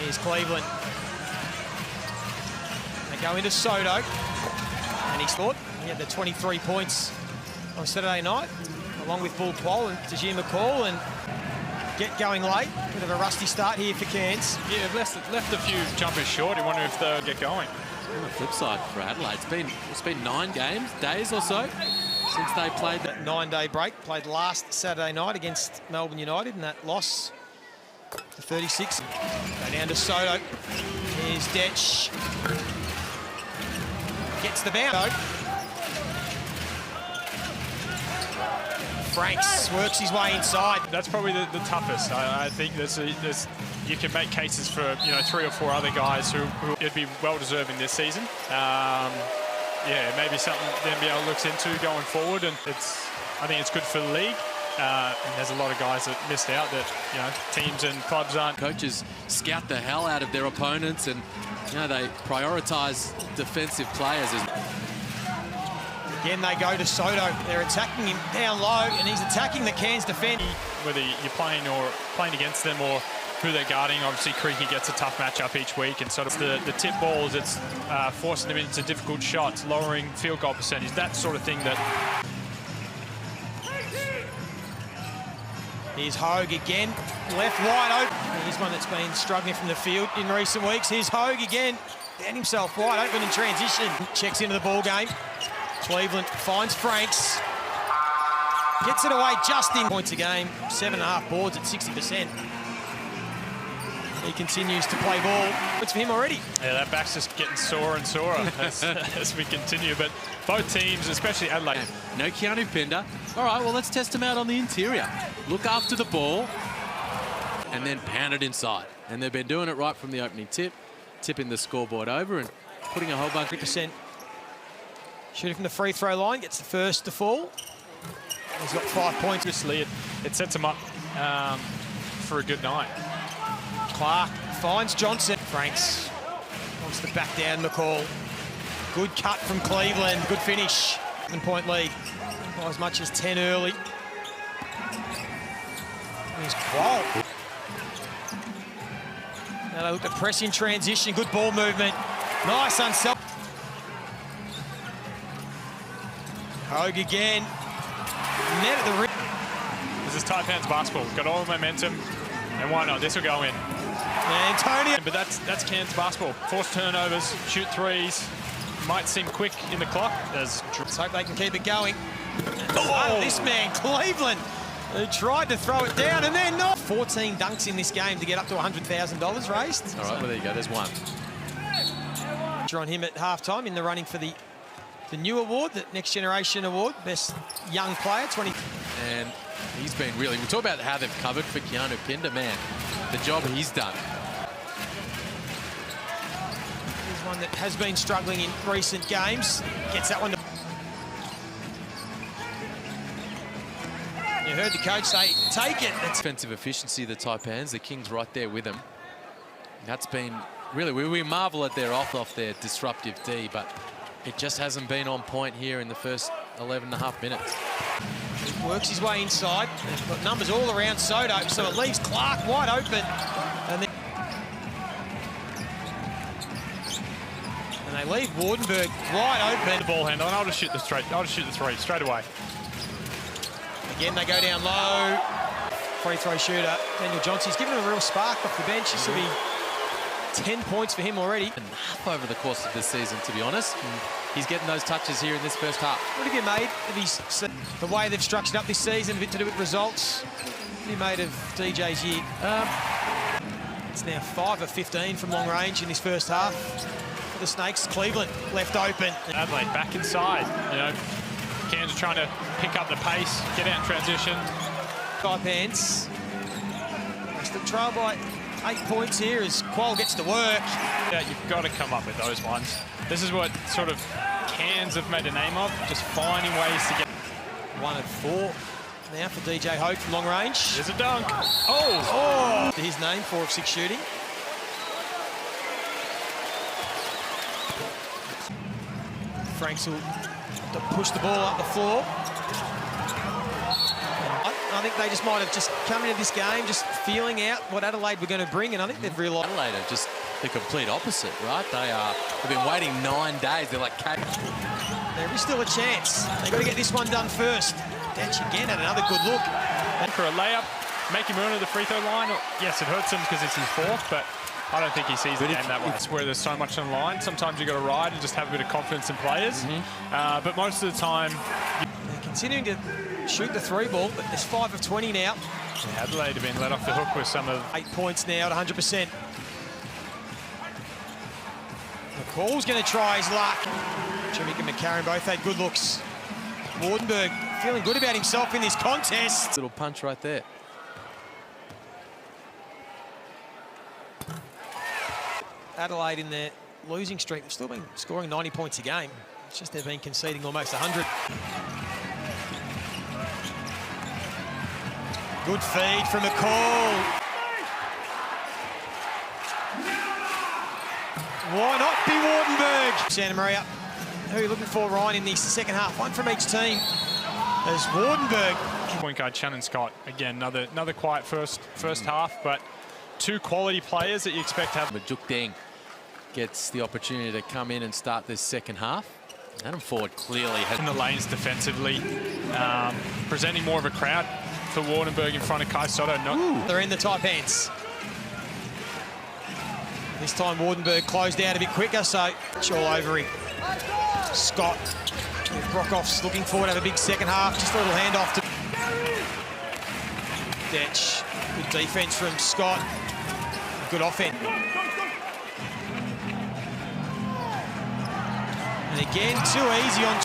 Here's Cleveland. They go into Sotto. And he scored. He had the 23 points on Saturday night, along with Bull Pol and Tajir McCall, and get going late. Bit of a rusty start here for Cairns. Yeah, left a few jumpers short. I wonder if they'll get going. On the flip side for Adelaide, it's been 9 days or so since they played that 9-day break. Played last Saturday night against Melbourne United, and that loss to 36. Go down to Sotto. Here's Detch. Gets the bounce. Franks works his way inside. That's probably the toughest. I think you can make cases for 3 or 4 other guys who would be well deserving this season. Yeah, maybe something the NBL looks into going forward, and I think it's good for the league. And there's a lot of guys that missed out that teams and clubs aren't. Coaches scout the hell out of their opponents, and they prioritise defensive players. Again, they go to Sotto. They're attacking him down low, and he's attacking the Cairns defence. Whether you're playing against them or who they're guarding, obviously Creaky gets a tough matchup each week, and sort of the tip balls, it's forcing them into difficult shots, lowering field goal percentage, that sort of thing. That. Here's Hogue again, left wide open. Here's one that's been struggling from the field in recent weeks. Here's Hogue again, found himself wide open in transition. Checks into the ball game. Cleveland finds Franks. Gets it away just in points a game. 7.5 boards at 60%. He continues to play ball. It's for him already. Yeah, that back's just getting sore and sore as we continue. But both teams, especially Adelaide. No Keanu Pinder. All right, well, let's test him out on the interior. Look after the ball and then pound it inside. And they've been doing it right from the opening tip, tipping the scoreboard over and putting a whole bunch of %. Shooting from the free throw line, gets the first to fall. He's got 5 points. It sets him up for a good night. Clark finds Johnson. Franks wants to back down McCall. Good cut from Cleveland. Good finish. 7-point lead. By as much as 10 early. Here's Qual. Now they look at press in transition. Good ball movement. Nice unself. Hogue again. Net at the rim. This is Taipans basketball. Got all the momentum, and why not? This will go in. Antonio. But that's Cairns basketball. Force turnovers, shoot threes. Might seem quick in the clock. Let's hope they can keep it going. Oh, this man, Cleveland, who tried to throw it down and then not. 14 dunks in this game to get up to $100,000 raised. All right, well, there you go. There's one. On him at halftime in the running for the new award, the Next Generation Award, Best Young Player, 20. And he's been really, we talk about how they've covered for Keanu Pinder, man, the job he's done. He's one that has been struggling in recent games. Gets that one to... You heard the coach say, take it. Defensive efficiency, the Taipans, the Kings right there with them. That's been, really, we marvel at their off their disruptive D, but it just hasn't been on point here in the first 11.5 minutes. He works his way inside. They've got numbers all around Sotto, so it leaves Clark wide open. And they leave Wardenberg wide open. The ball handle, and I'll just shoot the three straight away. Again, they go down low. Free throw shooter, Daniel Johnson's given him a real spark off the bench. This will be 10 points for him already. Enough over the course of this season, to be honest. And he's getting those touches here in this first half. What have you made of the way they've structured up this season, a bit to do with results? What have you made of DJ's year? It's now 5 of 15 from long range in this first half. For the Snakes, Cleveland left open. Adelaide back inside. Cairns are trying to pick up the pace, get out in transition. Taipans. Still trail by 8 points here as Qual gets to work. Yeah, you've got to come up with those ones. This is what sort of Cairns have made a name of, just finding ways to get... 1 of 4 now for DJ Hogue from long range. There's a dunk. Oh! His name, 4 of 6 shooting. Franks will push the ball up the floor. I think they just might have just come into this game just feeling out what Adelaide were going to bring, and I think they've realised... Adelaide are just the complete opposite, right? They've been waiting 9 days. They're like... There is still a chance. They've got to get this one done first. Dench again had another good look. And for a layup, make him earn at the free throw line. Yes, it hurts him because it's his fourth, but I don't think he sees the game that way. It's where there's so much on the line. Sometimes you've got to ride and just have a bit of confidence in players. But most of the time... They're continuing to shoot the three ball, but there's 5 of 20 now. Adelaide have been let off the hook with some of... 8 points now at 100%. McCall's going to try his luck. Trimick and McCarron both had good looks. Wardenberg feeling good about himself in this contest. Little punch right there. Adelaide in their losing streak, they've still been scoring 90 points a game. It's just they've been conceding almost 100. Good feed from McCall. Why not be Wardenberg? Santa Maria, who are you looking for, Ryan, in the second half? One from each team. There's Wardenberg. Point guard Shannon Scott, again, another quiet first half, but 2 quality players that you expect to have. Majuk Deng gets the opportunity to come in and start this second half. Adam Ford clearly has... In the lanes defensively, presenting more of a crowd for Wardenberg in front of Kai Sotto. They're in the Taipans. This time Wardenberg closed out a bit quicker, so it's all over him. Scott. Brockhoff's looking forward to have a big second half. Just a little handoff to Detch. Good defense from Scott. Good offense. And again, too easy on...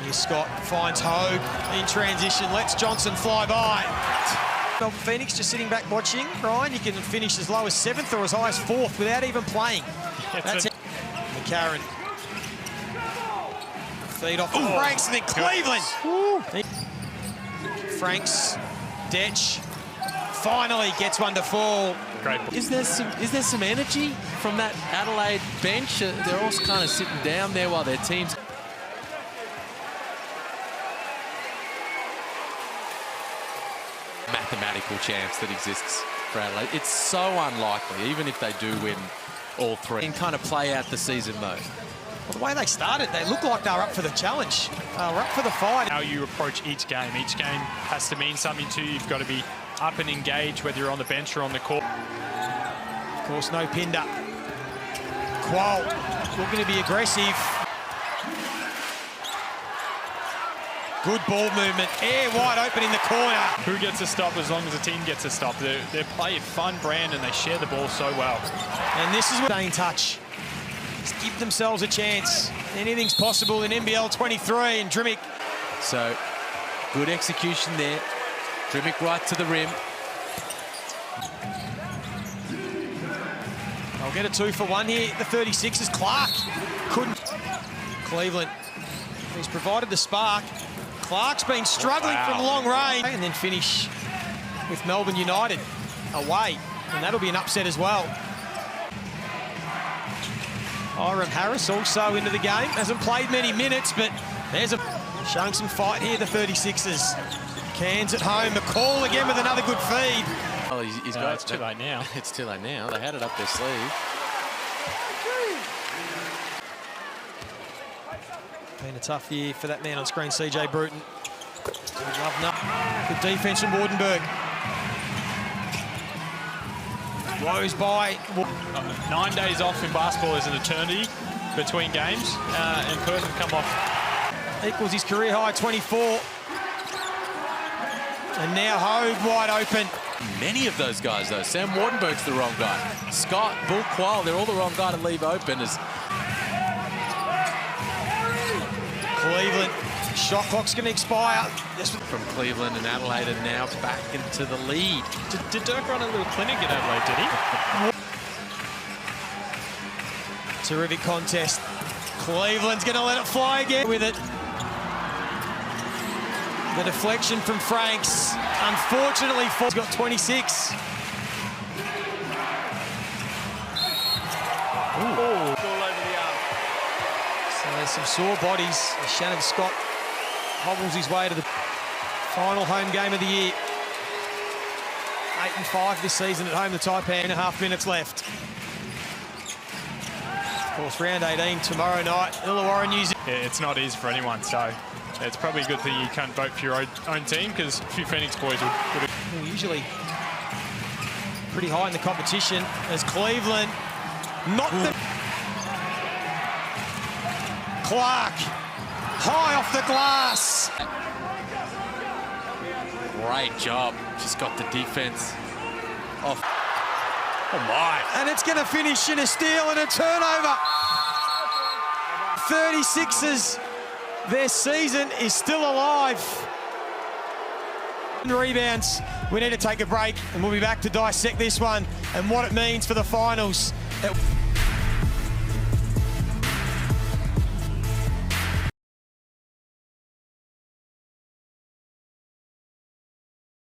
Here Scott finds Hogue in transition. Lets Johnson fly by. Melbourne Phoenix just sitting back watching. Ryan, you can finish as low as 7th or as high as 4th without even playing. That's it. McCarron. Feed off Franks and then Cleveland. Franks, Detch, finally gets one to fall. Great. Is there some energy from that Adelaide bench? They're all kind of sitting down there while their teams... Mathematical chance that exists for Adelaide. It's so unlikely, even if they do win all 3. And kind of play out the season mode. Well, the way they started, they looked like they were up for the challenge. They were up for the fight. How you approach each game. Each game has to mean something to you. You've got to be up and engaged, whether you're on the bench or on the court. Of course, no Pinder. Qual looking to be aggressive. Good ball movement. Air wide open in the corner. Who gets a stop as long as the team gets a stop? They play a fun brand and they share the ball so well. And this is what they in touch. Just give themselves a chance. Anything's possible in NBL 23 and Drimick. So, good execution there. Drimick right to the rim. I'll get a 2 for 1 here. The 36ers. Clark couldn't. Cleveland, he's provided the spark. Clark's been struggling from long range. And then finish with Melbourne United away. And that'll be an upset as well. Hiram Harris also into the game. Hasn't played many minutes, but there's showing some fight here, the 36ers. Cairns at home. McCall again with another good feed. Oh, it's too late now. It's too late now. They had it up their sleeve. Been a tough year for that man on screen, CJ Bruton. Good defense from Wardenberg. Blows by. 9 days off in basketball is an eternity between games, and Perth have come off. Equals his career high, 24. And now Hogue wide open. Many of those guys, though. Sam Wardenberg's the wrong guy. Scott, Bull Quayle, they're all the wrong guy to leave open. Cleveland, shot clock's going to expire. From Cleveland and Adelaide are now back into the lead. Did Dirk run a little clinic at Adelaide, did he? Terrific contest. Cleveland's going to let it fly again with it. The deflection from Franks. Unfortunately, Ford's got 26. All over the arm. So there's some sore bodies. Shannon Scott hobbles his way to the Final home game of the year. 8-5 this season at home, the Taipans. 2.5 minutes left. Of course, round 18 tomorrow night. Illawarra, New Zealand. Yeah, it's not easy for anyone, so it's probably a good thing you can't vote for your own team, because a few Phoenix boys would have... Usually pretty high in the competition as Cleveland knocked them. Clark, high off the glass. Great job. Just got the defense off. Oh my. And it's going to finish in a steal and a turnover. 36ers, their season is still alive. Rebounds. We need to take a break and we'll be back to dissect this one and what it means for the finals.